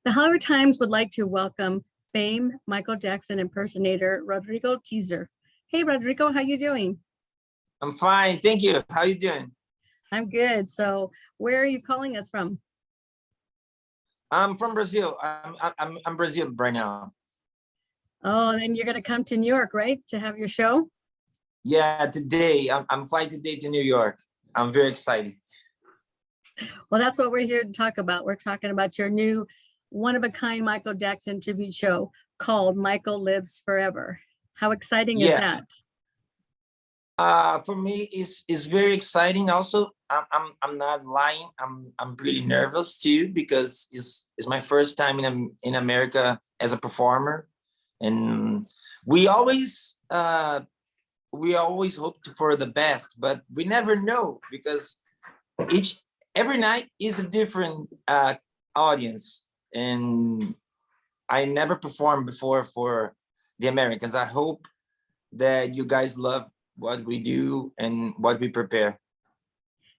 The Hollywood Times would like to welcome famed Michael Jackson impersonator Rodrigo Teaser. Hey, Rodrigo, how you doing? I'm fine, thank you. How you doing? I'm good. So where are you calling us from? I'm from Brazil. I'm Brazil right now. Oh, and then you're going to come to New York, right? To have your show? Yeah, today. I'm flying today to New York. I'm very excited. Well, that's what we're here to talk about. We're talking about your new one-of-a-kind Michael Jackson tribute show called Michael Lives Forever. How exciting is that? For me, it's very exciting. Also, I'm not lying. I'm pretty nervous too because it's my first time in America as a performer, and we always hope for the best, but we never know because every night is a different audience, and I never performed before for the Americans. I hope that you guys love what we do and what we prepare.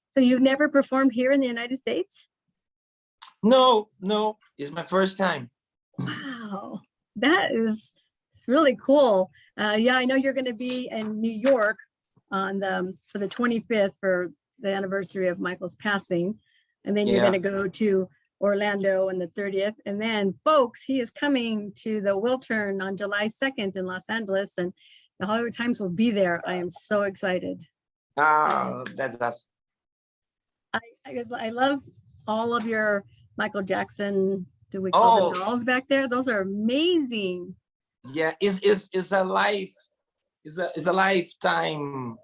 So you've never performed here in the United States? No, it's my first time. Wow, that is really cool. Yeah, I know you're going to be in New York on for the 25th for the anniversary of Michael's passing, and then you're going to go to Orlando on the 30th, and then folks, he is coming to the Wiltern on July 2nd in Los Angeles, and the Hollywood Times will be there. I am so excited. Oh, that's awesome. I love all of your Michael Jackson, do we call them dolls back there? Those are amazing. Yeah, it's a lifetime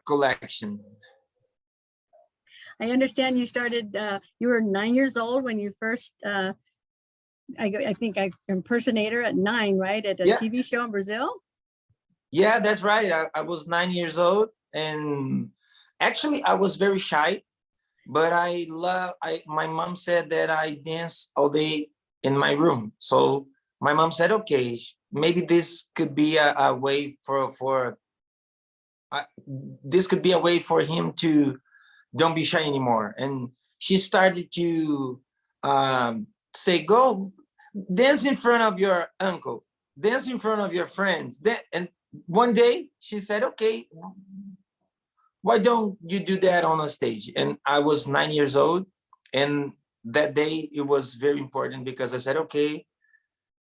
collection. I understand you started, you were 9 years old when you first, I think I impersonator at 9, right? At a TV show in Brazil? Yeah, that's right. I was 9 years old, and actually I was very shy, but my mom said that I dance all day in my room. So my mom said, okay, maybe this could be a way this could be a way for him to don't be shy anymore. And she started to say, go dance in front of your uncle, dance in front of your friends. And one day she said, okay, why don't you do that on a stage? And I was 9 years old. And that day it was very important because I said, okay,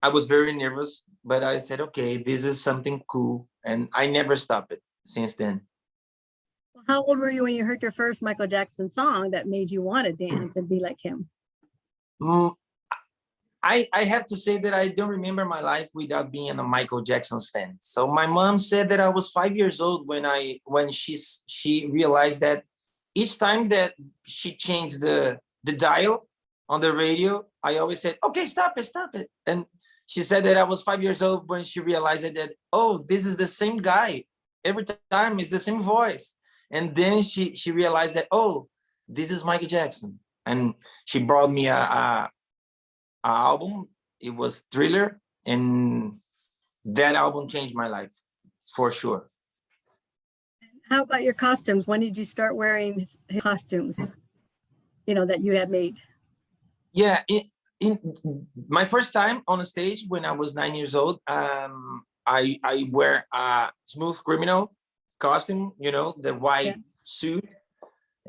I was very nervous, but I said, okay, this is something cool. And I never stopped it since then. How old were you when you heard your first Michael Jackson song that made you want to dance and be like him? I have to say that I don't remember my life without being a Michael Jackson's fan. So my mom said that I was 5 years old when she realized that each time that she changed the dial on the radio, I always said, okay, stop it. And she said that I was 5 years old when she realized that, oh, this is the same guy. Every time it's the same voice. And then she realized that, oh, this is Michael Jackson. And she brought me a album. It was Thriller. And that album changed my life for sure. How about your costumes? When did you start wearing his costumes, that you had made? Yeah, in my first time on a stage when I was 9 years old, I wear a Smooth Criminal costume, the white suit,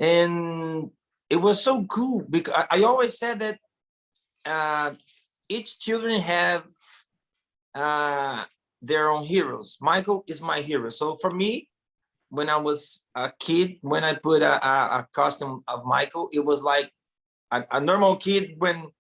and it was so cool because I always said that each children have their own heroes. Michael is my hero. So for me, when I was a kid, when I put a costume of Michael, it was like a normal kid. When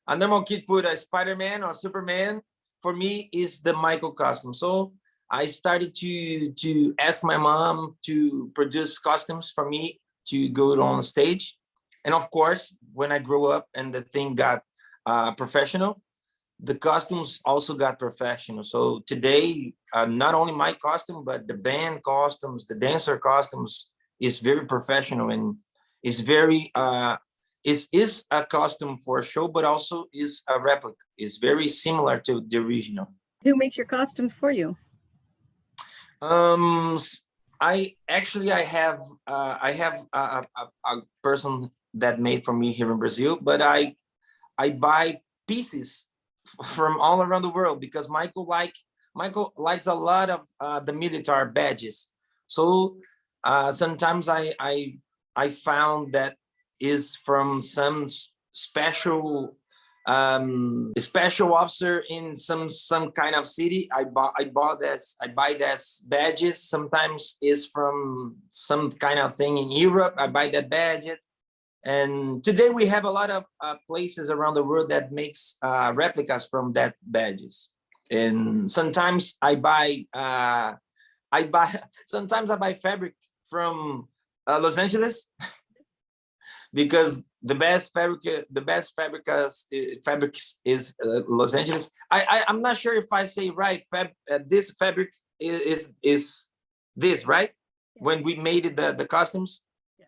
a normal kid put a Spider-Man or Superman, for me is the Michael costume. So I started to ask my mom to produce costumes for me to go on stage. And of course, when I grew up and the thing got professional, the costumes also got professional. So today, not only my costume, but the band costumes, the dancer costumes is very professional, and is very, is a costume for a show, but also is a replica. It's very similar to the original. Who makes your costumes for you? I have a person that made for me here in Brazil, but I buy pieces from all around the world, because Michael likes a lot of the military badges. So sometimes I found that is from some special officer in some kind of city. I buy that badges. Sometimes is from some kind of thing in Europe. I buy that badges. And today we have a lot of places around the world that makes replicas from that badges. And sometimes sometimes I buy fabric from Los Angeles, because the best fabrics is Los Angeles. I'm not sure if I say right. This fabric is this, right? When we made it the costumes,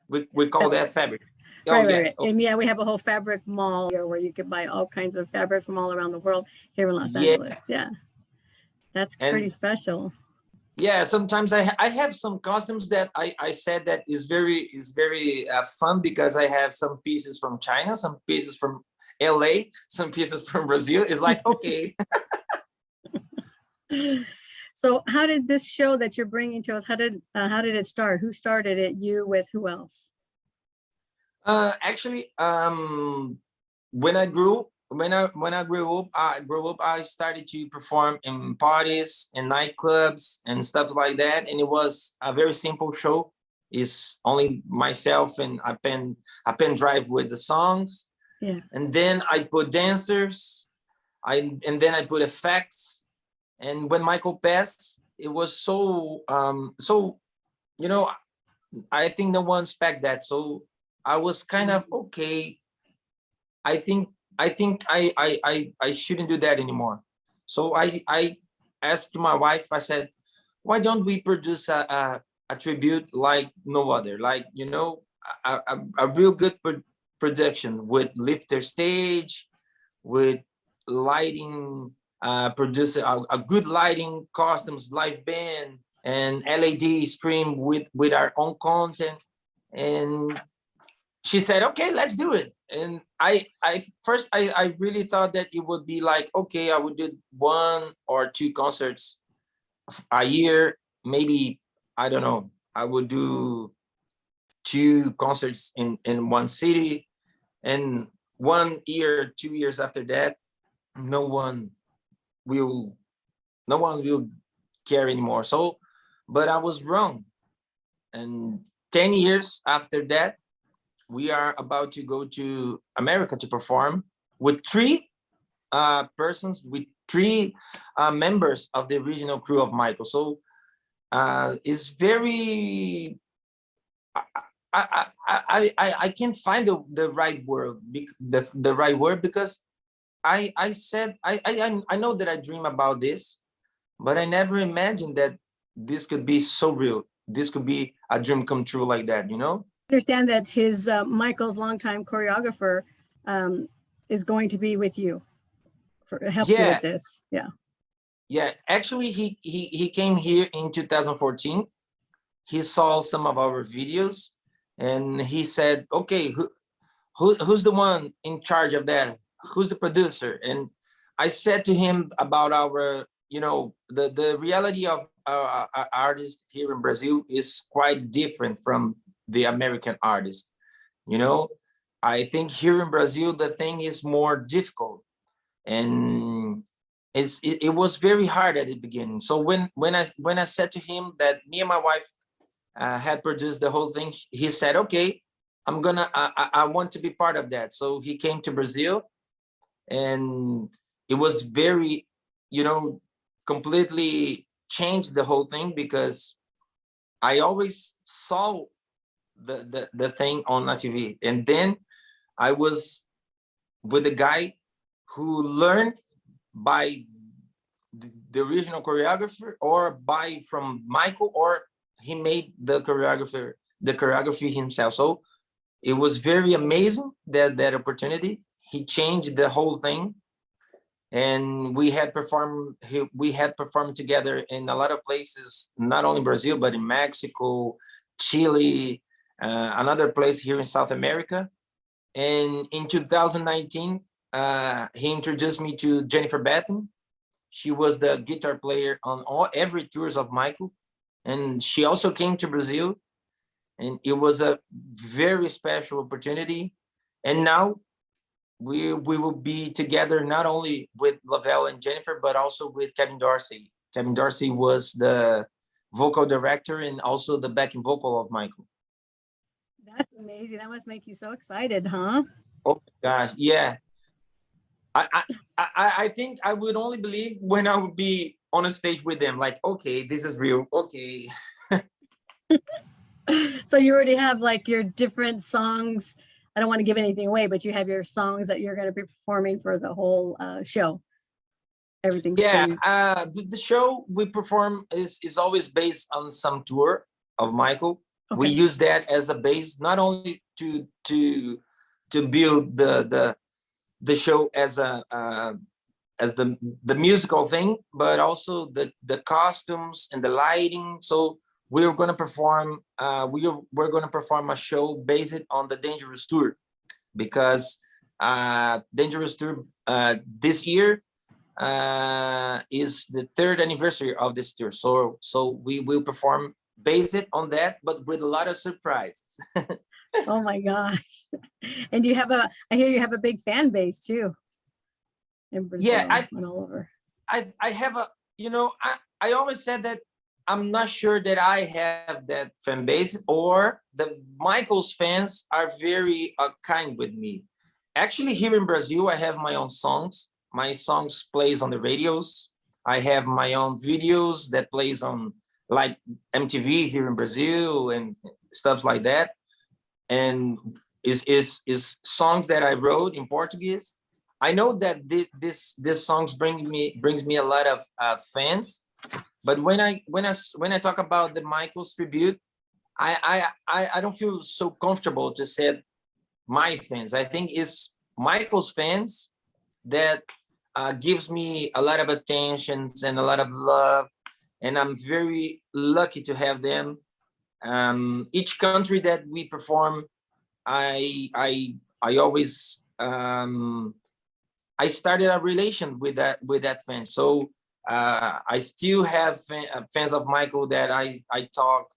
we call that fabric. Oh, right. And yeah, we have a whole fabric mall here where you can buy all kinds of fabric from all around the world here in Los Angeles. Yeah, that's pretty special. Yeah, sometimes I have some costumes that I said that is very fun, because I have some pieces from China, some pieces from LA, some pieces from Brazil. It's like, okay. So how did this show that you're bringing to us, how did it start? Who started it? You with who else? Actually, when I grew up, I started to perform in parties and nightclubs and stuff like that. And it was a very simple show. It's only myself and a pen drive with the songs. Yeah. And then I put dancers, and then I put effects. And when Michael passed, it was so I think no one expect that. So I was kind of, okay, I think I shouldn't do that anymore. So I asked my wife, I said, why don't we produce a tribute like no other, like, a real good production with lifter stage, with lighting, produce a good lighting, costumes, live band, and LED screen with our own content. And she said, okay, let's do it. And I really thought that it would be like, okay, I would do 1 or 2 concerts a year, maybe, I don't know, I would do 2 concerts in one city, and 1 year, 2 years after that, no one will care anymore. So, but I was wrong. And 10 years after that, we are about to go to America to perform with 3 persons, with 3 members of the original crew of Michael. So it's very, I can't find the right word, the right word, because I said, I know that I dream about this, but I never imagined that this could be so real. This could be a dream come true like that, Understand that his Michael's longtime choreographer is going to be with you for help you with this. Yeah, actually he came here in 2014. He saw some of our videos, and he said, okay, who's the one in charge of that? Who's the producer? And I said to him about our, the reality of artists here in Brazil is quite different from the American artist. I think here in Brazil, the thing is more difficult, and it was very hard at the beginning. So when I said to him that me and my wife had produced the whole thing, he said, okay, I want to be part of that. So he came to Brazil, and it was very, completely changed the whole thing, because I always saw the thing on TV, and then I was with a guy who learned by the original choreographer, or by from Michael, or he made the choreography himself. So it was very amazing, that opportunity. He changed the whole thing, and we had performed together in a lot of places, not only Brazil, but in Mexico, Chile, another place here in South America. And in 2019, he introduced me to Jennifer Batten. She was the guitar player on every tours of Michael, and she also came to Brazil, and it was a very special opportunity. And now we will be together not only with Lavelle and Jennifer, but also with Kevin Dorsey. Kevin Dorsey was the vocal director and also the backing vocal of Michael. That's amazing. That must make you so excited, huh? Oh gosh, yeah. I think I would only believe when I would be on a stage with them, like, okay, this is real. Okay. So you already have like your different songs. I don't want to give anything away, but you have your songs that you're going to be performing for the whole show. Everything's Yeah, pretty. the show we perform is always based on some tour of Michael. We Okay. use that as a base, not only to build the show as a as the musical thing, but also the costumes and the lighting. So we're going to perform we're going to perform a show based on the Dangerous Tour, because Dangerous Tour this year is the 3rd anniversary of this tour. So we will perform based on that, but with a lot of surprises. Oh my gosh. And I hear you have a big fan base too in Brazil Yeah, and all over. I have a, I always said that I'm not sure that I have that fan base, or the Michael's fans are very kind with me. Actually, here in Brazil, I have my own songs. My songs plays on the radios. I have my own videos that plays on like MTV here in Brazil and stuff like that. And is songs that I wrote in Portuguese. I know that this songs brings me a lot of fans, but when I talk about the Michael's tribute, I don't feel so comfortable to say my fans. I think it's Michael's fans that gives me a lot of attention and a lot of love, and I'm very lucky to have them. Each country that we perform, I always I started a relation with that fan. So I still have fans of Michael that I talk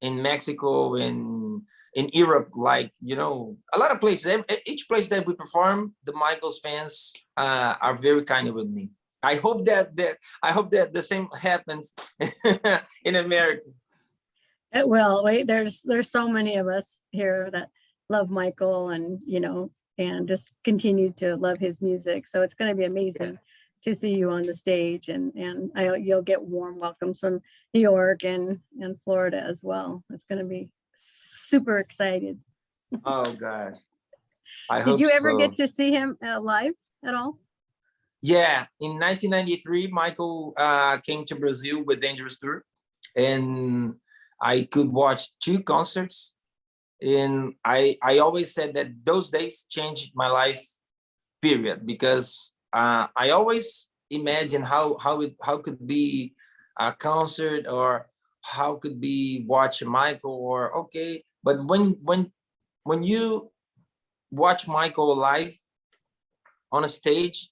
in Mexico, in Europe, like, a lot of places. Each place that we perform, the Michael's fans are very kind with me. I hope that the same happens in America. It will. Wait, there's so many of us here that love Michael and and just continue to love his music. So it's going to be amazing to see you on the stage, and you'll get warm welcomes from New York and Florida as well. It's going to be super excited. Oh God, I Did hope you ever so. get to see him live at all? Yeah, in 1993, Michael came to Brazil with Dangerous Tour, and I could watch 2 concerts. And I always said that those days changed my life, period, because I always imagine how could be a concert, or how could be watch Michael, or okay, but when you watch Michael live on a stage,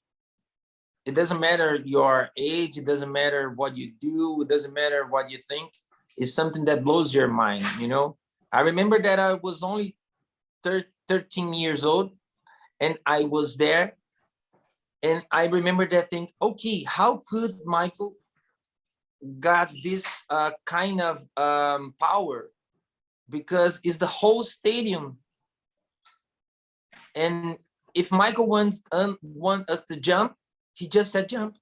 it doesn't matter your age, it doesn't matter what you do, it doesn't matter what you think. It's something that blows your mind. I remember that I was only 13 years old, and I was there, and I remember that thing, okay, how could Michael got this kind of power? Because it's the whole stadium, and if Michael want us to jump, he just said jump.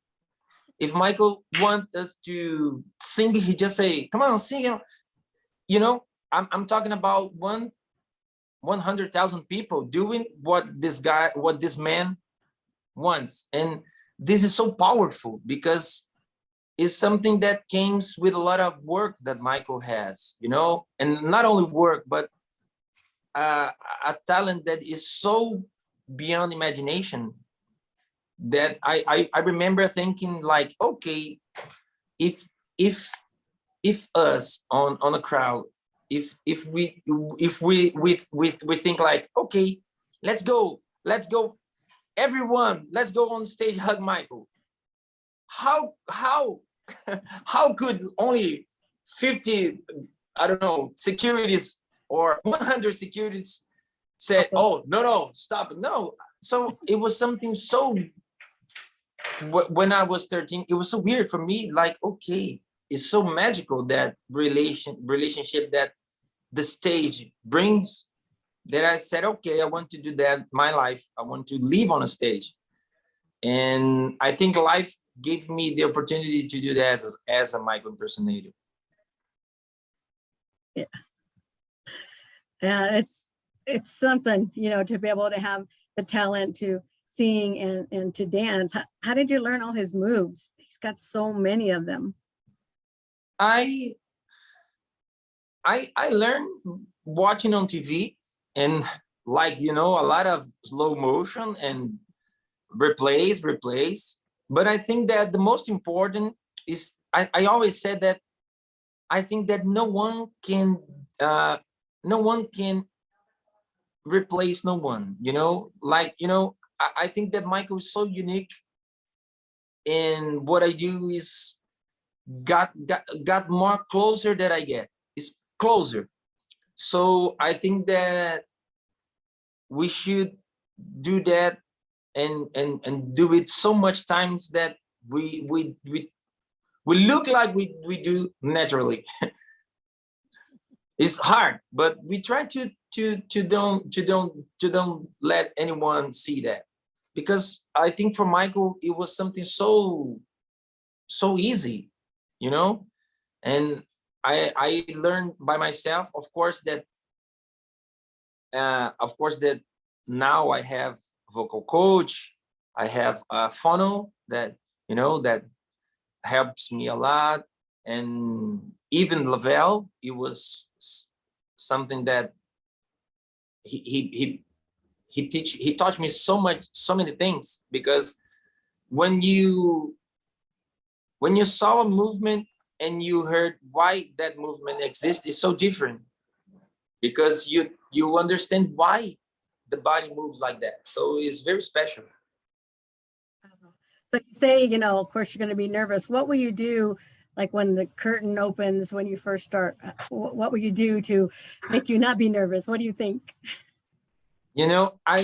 If Michael want us to sing, he just say, come on, sing. I'm talking about 100,000 people doing what this man wants. And this is so powerful, because it's something that comes with a lot of work that Michael has, and not only work, but a talent that is so beyond imagination, that I remember thinking like, okay, if us on a crowd, if we think like, okay, let's go, everyone, let's go on stage, hug Michael. How how could only 50, I don't know, securities or 100 securities said, oh, no, stop it. No. So it was something so, when I was 13, it was so weird for me. Like, okay, it's so magical, that relationship that the stage brings, that I said, okay, I want to do that. My life, I want to live on a stage. And I think life gave me the opportunity to do that as a Michael impersonator. Yeah. Yeah, it's something, you know, to be able to have the talent to sing and to dance. How did you learn all his moves? He's got so many of them. I learned watching on TV, and like, you know, a lot of slow motion and replays. But I think that the most important is, I always said that I think that no one can replace no one, you know, like, you know, I think that Michael is so unique, and what I do is got more closer that I get. It's closer. So I think that we should do that and do it so much times that we look like we do naturally. It's hard, but we try to don't let anyone see that, because I think for Michael it was something so easy, you know. And I learned by myself, of course, that now I have vocal coach, I have a funnel that, you know, that helps me a lot. And even Lavelle, it was something that he taught me so many things, because when you saw a movement and you heard why that movement exists, is so different, because you understand why the body moves like that. So it's very special. So you say, you know, of course you're going to be nervous. What will you do, like when the curtain opens, when you first start? What will you do to make you not be nervous? What do you think? You know, I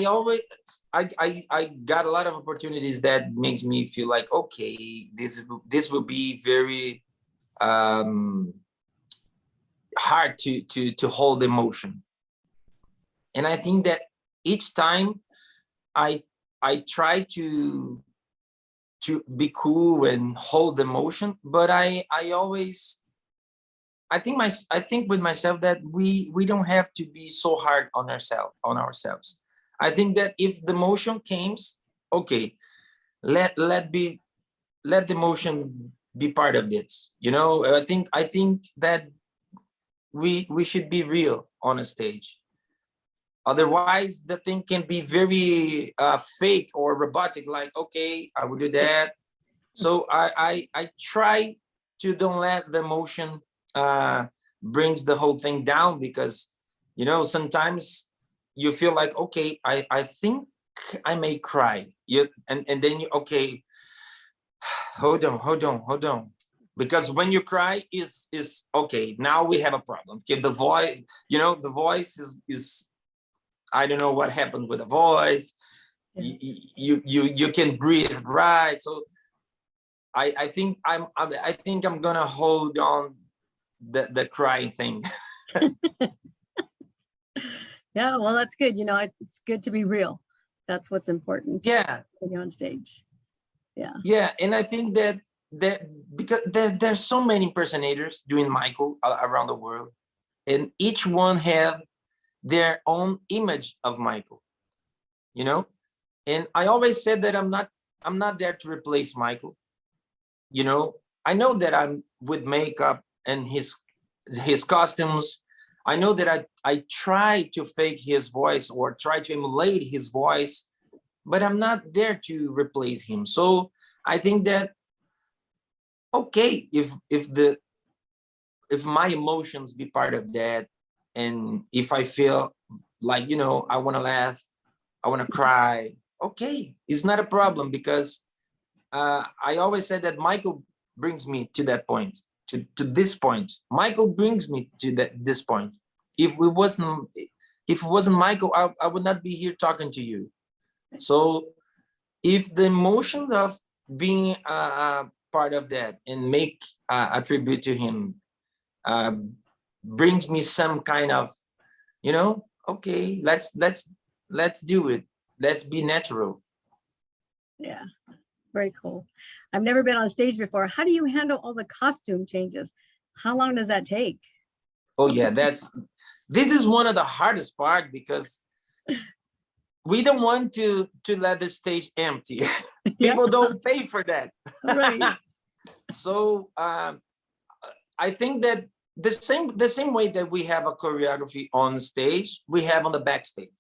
got a lot of opportunities that makes me feel like, okay, this will be very hard to hold emotion. And I think that each time I try to be cool and hold emotion, but I think with myself that we don't have to be so hard on ourselves. I think that if the emotion comes, okay, let the emotion be part of this. You know, I think that we should be real on a stage. Otherwise, the thing can be very fake or robotic. Like, okay, I will do that. So I try to don't let the emotion brings the whole thing down, because, you know, sometimes you feel like, okay, I think I may cry. And then you, okay, hold on. Because when you cry is okay, now we have a problem. Okay, the voice, you know, the voice is I don't know what happened with the voice. You can breathe, right? So I think I'm gonna hold on the crying thing. Yeah, well, that's good. You know, it's good to be real. That's what's important. Yeah, when you're on stage. Yeah, and I think that because there's so many impersonators doing Michael around the world, and each one have their own image of Michael, you know. And I always said that I'm not there to replace Michael. You know, I know that I'm with makeup and his costumes. I know that I try to fake his voice or try to emulate his voice, but I'm not there to replace him. So I think that, okay, if my emotions be part of that, and if I feel like, you know, I want to laugh, I want to cry, okay, it's not a problem, because I always said that Michael brings me to that point, to this point. Michael brings me to this point. If it wasn't Michael, I would not be here talking to you. So if the emotions of being part of that and make a tribute to him brings me some kind of, okay, let's do it. Let's be natural. Yeah, very cool. I've never been on stage before. How do you handle all the costume changes? How long does that take? Oh yeah, this is one of the hardest part, because we don't want to let the stage empty. People don't pay for that. Right. So I think that the same way that we have a choreography on stage, we have on the backstage.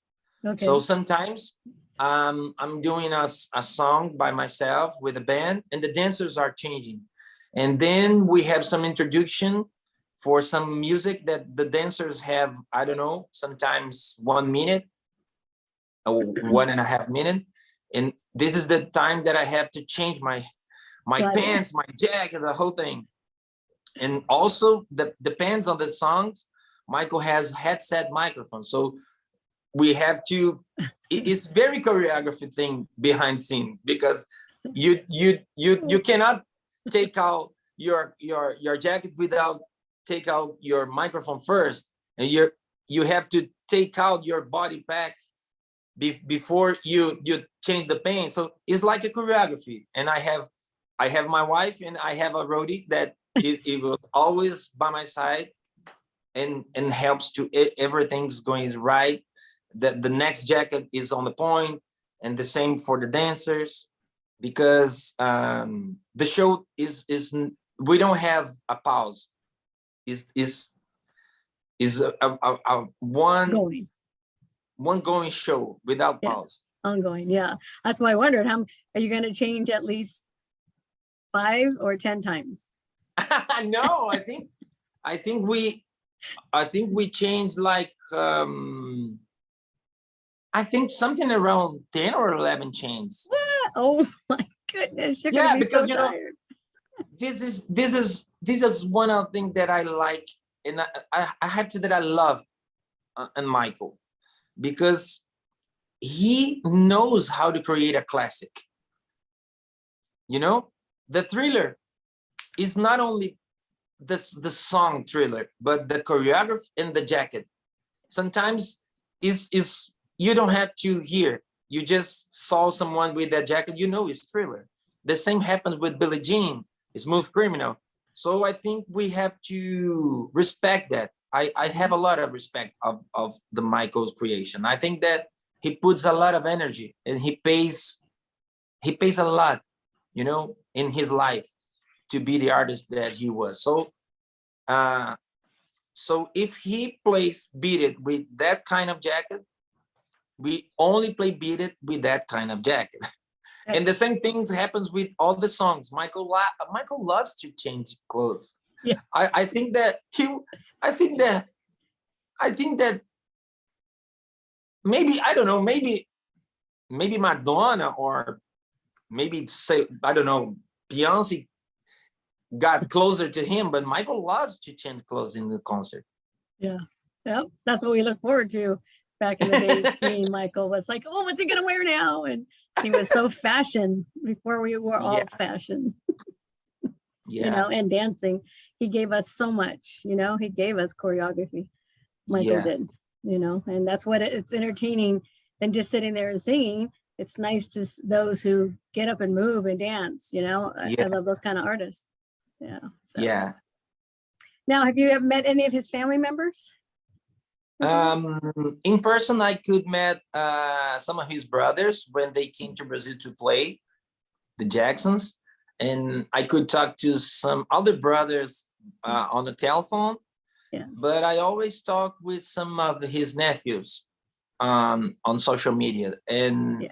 Okay. So sometimes I'm doing a song by myself with a band, and the dancers are changing. And then we have some introduction for some music that the dancers have, I don't know, sometimes 1 minute or 1.5 minutes. And this is the time that I have to change my pants, my jacket, the whole thing. And also depends on the songs. Michael has headset microphone. So we have to, it's very choreography thing behind scene, because you cannot take out your jacket without take out your microphone first, and you have to take out your body pack before you change the paint. So it's like a choreography. And I have my wife, and I have a roadie that it was always by my side and helps to everything's going right. The next jacket is on the point, and the same for the dancers, because the show is we don't have a pause. Is a one going show without pause. Ongoing, yeah. That's why I wondered, how are you going to change at least 5 or 10 times? No, I think we changed like I think something around 10 or 11 chains. What? Oh my goodness! You're Yeah, gonna be because so tired. This is one of the things that I like, and I have to that I love in Michael, because he knows how to create a classic. The Thriller is not only the song Thriller, but the choreography and the jacket. Sometimes is you don't have to hear. You just saw someone with that jacket, it's Thriller. The same happens with Billie Jean, Smooth Criminal. So I think we have to respect that. I have a lot of respect of the Michael's creation. I think that he puts a lot of energy, and he pays a lot, in his life to be the artist that he was. So so if he plays Beat It with that kind of jacket, we only play Beat It with that kind of jacket. And the same things happens with all the songs. Michael loves to change clothes. Yeah. I think that maybe, I don't know, maybe Madonna, or maybe say, I don't know, Beyonce got closer to him, but Michael loves to change clothes in the concert. Yeah. That's what we look forward to. Back in the day, seeing Michael was like, oh, what's he gonna wear now? And he was so fashion before we were all fashion. And dancing. He gave us so much, he gave us choreography. Michael did, and that's what it's entertaining than just sitting there and singing. It's nice to those who get up and move and dance, I love those kind of artists. Yeah. So. Yeah. Now, have you ever met any of his family members? In person, I could met some of his brothers when they came to Brazil to play, the Jacksons, and I could talk to some other brothers on the telephone. Yeah. But I always talk with some of his nephews on social media, and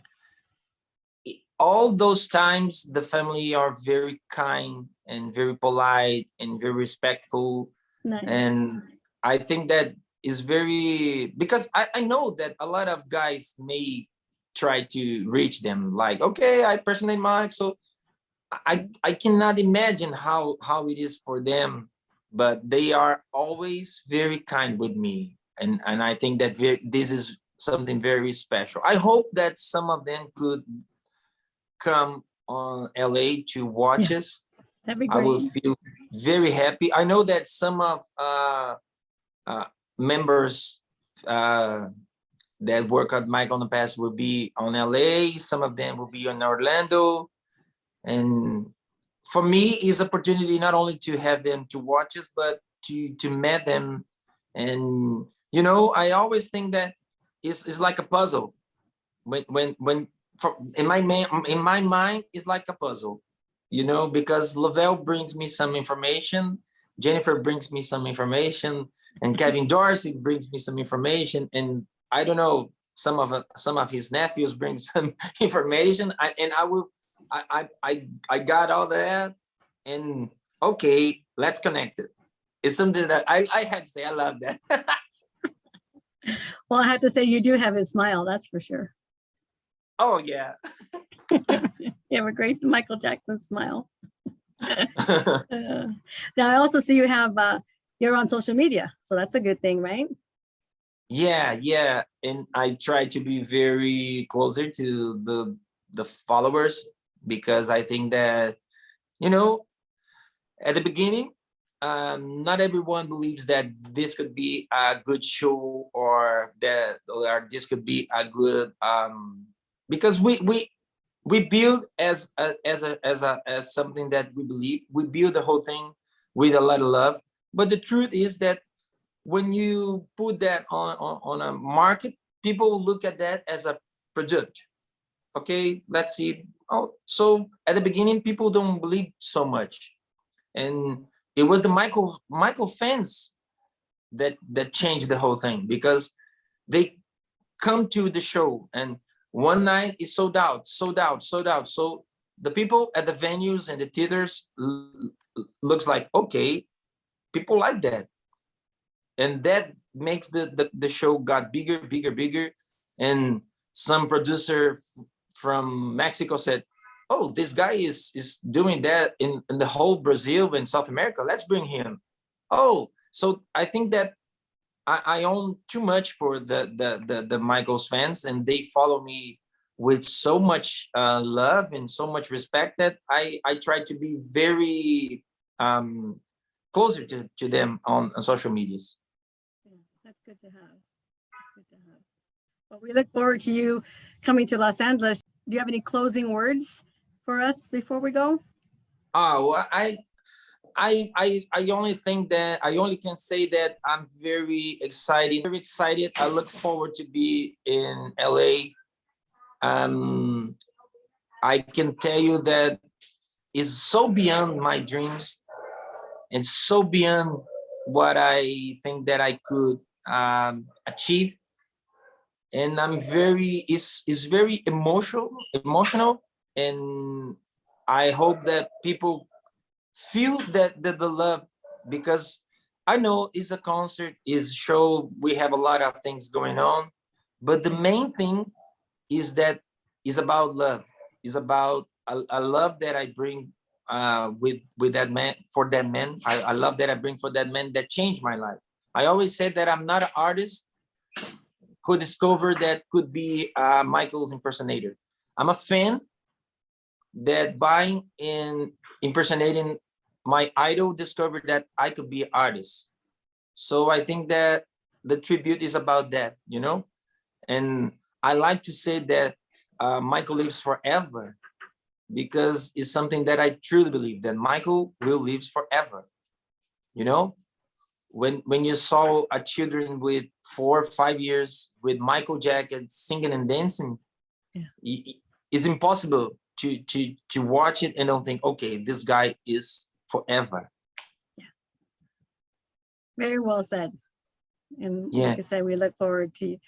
all those times the family are very kind and very polite and very respectful. Nice. And I think that is very, because I know that a lot of guys may try to reach them. Like, okay, I personate Mike, so I cannot imagine how it is for them, but they are always very kind with me, and I think that this is something very special. I hope that some of them could come on LA to watch us. That'd be I will great. feel very happy. I know that some of members that work at Michael in the past will be on LA. Some of them will be on Orlando. And for me, is opportunity not only to have them to watch us, but to meet them. And, you know, I always think that it's like a puzzle. In my mind, it's like a puzzle, you know, because Lavelle brings me some information, Jennifer brings me some information, and Kevin Dorsey brings me some information, and I don't know, some of his nephews bring some information, I got all that, and okay, let's connect it. It's something that I have to say, I love that. Well, I have to say you do have his smile, that's for sure. Oh yeah. You have a great Michael Jackson smile. Now I also see you have you're on social media, so that's a good thing, right? Yeah, and I try to be very closer to the followers, because I think that, you know, at the beginning, not everyone believes that this could be a good show, or this could be a good because we build as something that we believe. We build the whole thing with a lot of love, but the truth is that when you put that on a market, people will look at that as a product. Okay, let's see. Oh, so at the beginning, people don't believe so much, and it was the Michael fans that changed the whole thing, because they come to the show and one night is sold out. So the people at the venues and the theaters looks like, okay, people like that, and that makes the show got bigger, and some producer from Mexico said, oh, this guy is doing that in the whole Brazil and South America, let's bring him. Oh, so I think that I own too much for the Michael's fans, and they follow me with so much love and so much respect that I try to be very closer to them on social medias. Yeah, that's good to have. Good to have. Well, we look forward to you coming to Los Angeles. Do you have any closing words for us before we go? Oh, I only think that I only can say that I'm very excited. I look forward to be in LA. I can tell you that is so beyond my dreams and so beyond what I think that I could achieve. And I'm it's very emotional, and I hope that people feel that the love, because I know it's a concert, is show, we have a lot of things going on, but the main thing is that is about love, is about a love that I bring with that man, for that man. I love that I bring for that man that changed my life. I always said that I'm not an artist who discovered that could be Michael's impersonator. I'm a fan that by impersonating my idol discovered that I could be an artist. So I think that the tribute is about that, you know? And I like to say that Michael lives forever, because it's something that I truly believe, that Michael will live forever. You know, when you saw a children with 4 or 5 years with Michael Jackson singing and dancing, it's impossible to watch it and don't think, okay, this guy is forever. Yeah. Very well said. And Yeah. like I said, we look forward to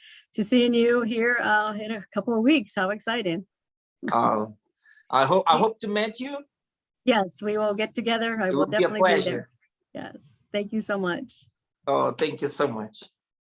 seeing you here in a couple of weeks. How exciting. I hope to meet you. Yes, we will get together. I will definitely be there. Yes. Thank you so much. Oh, thank you so much.